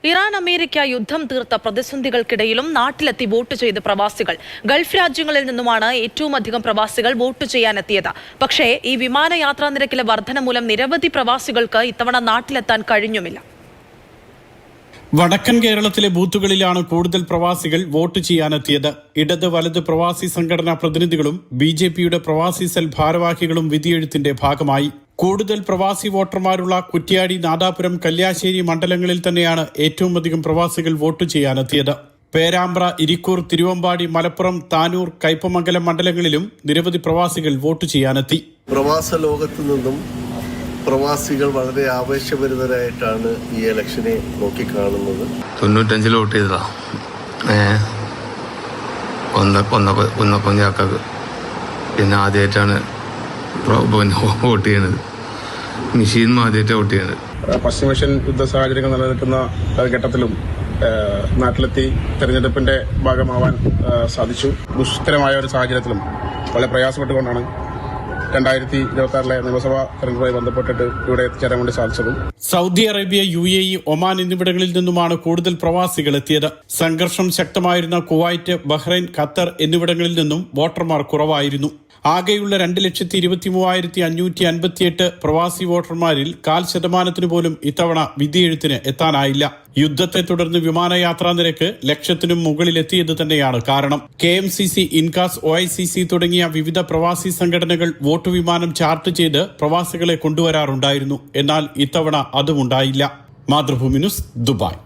Iran America യുദ്ധം തീർത്ത പ്രതിസന്ധികൾക്കിടയിലും നാട്ടിലെത്തി വോട്ട് ചെയ്ത പ്രവാസികൾ ഗൾഫ് രാജ്യങ്ങളിൽ നിന്നുമാണ് ഏറ്റവും അധികം പ്രവാസികൾ വോട്ട് ചെയ്യാനെത്തിയത്. പക്ഷേ ഈ വിമാനയാത്രാ നിരക്കിലെ വർധന മൂലം നിരവധി പ്രവാസികൾക്ക് ഇത്തവണ നാട്ടിലെത്താൻ കഴിഞ്ഞുമില്ല. വടക്കൻ കേരളത്തിലെ ബൂത്തുകളിലാണ് കൂടുതൽ പ്രവാസികൾ വോട്ട് ചെയ്യാനെത്തിയത്. ഇടത് വലത് പ്രവാസി സംഘടനാ പ്രതിനിധികളും BJPയുടെ പ്രവാസി സെൽ ഭാരവാഹികളും വിധിയെഴുത്തിന്റെ ഭാഗമായി. കൂടുതൽ പ്രവാസി വോട്ടർമാരുള്ള കുറ്റ്യാടി, നാദാപുരം, കല്യാശ്ശേരി മണ്ഡലങ്ങളിൽ തന്നെയാണ് ഏറ്റവും അധികം പ്രവാസികൾ വോട്ട് ചെയ്യാനെത്തിയത്. പേരാമ്പ്ര, ഇരിക്കൂർ, തിരുവമ്പാടി, മലപ്പുറം, താനൂർ, കയ്പമംഗലം മണ്ഡലങ്ങളിലും നിരവധി പ്രവാസികൾ വോട്ട് ചെയ്യാനെത്തി. പ്രവാസ ലോകത്തു നിന്നും പ്രവാസികൾ വളരെ ആവേശഭരിതരായിട്ടാണ് ഈ ഇലക്ഷനെ നോക്കിക്കാണുന്നത്. 95 വോട്ട് ചെയ്തതാ. ഒന്നപ്പഞ്ചാക്കക്ക് പിന്നെ ആദ്യമായിട്ടാണ് വോട്ട് ചെയ്യണത്. മെഷീനും ആദ്യമായിട്ടാണ് വോട്ട് ചെയ്യണത്. പശ്ചിമേഷ്യൻ യുദ്ധ സാഹചര്യങ്ങൾ നിലനിൽക്കുന്ന ഘട്ടത്തിലും നാട്ടിലെത്തി തെരഞ്ഞെടുപ്പിന്റെ ഭാഗമാവാൻ സാധിച്ചു. ദുഷ്കരമായ ഒരു സാഹചര്യത്തിലും വളരെ പ്രയാസപ്പെട്ടുകൊണ്ടാണ് 2026 നിയമസഭാ തെരഞ്ഞെടുപ്പുമായി ബന്ധപ്പെട്ടിട്ട് ഇവിടെ എത്തിച്ചേരാൻ വേണ്ടി സാധിച്ചതും. സൗദി അറേബ്യ, UAE, ഒമാൻ എന്നിവിടങ്ങളിൽ നിന്നുമാണ് കൂടുതൽ പ്രവാസികൾ എത്തിയത്. സംഘർഷം ശക്തമായിരുന്ന കുവൈറ്റ്, ബഹ്റൈൻ, ഖത്തർ എന്നിവിടങ്ങളിൽ നിന്നും വോട്ടർമാർ കുറവായിരുന്നു. ആകെയുള്ള 2,13,558 പ്രവാസി വോട്ടർമാരിൽ 0.5% പോലും ഇത്തവണ വിധിയെഴുത്തിന് എത്താനായില്ല. യുദ്ധത്തെ തുടർന്ന് വിമാനയാത്രാ നിരക്ക് ലക്ഷത്തിനും മുകളിലെത്തിയത് തന്നെയാണ് കാരണം. KMCC, ഇൻകാസ്, OICC തുടങ്ങിയ വിവിധ പ്രവാസി സംഘടനകൾ വോട്ട് വിമാനം ചാർട്ട് ചെയ്ത് പ്രവാസികളെ കൊണ്ടുവരാറുണ്ടായിരുന്നു. എന്നാൽ ഇത്തവണ അതും ഉണ്ടായില്ല. Mathrubhumi news, Dubai.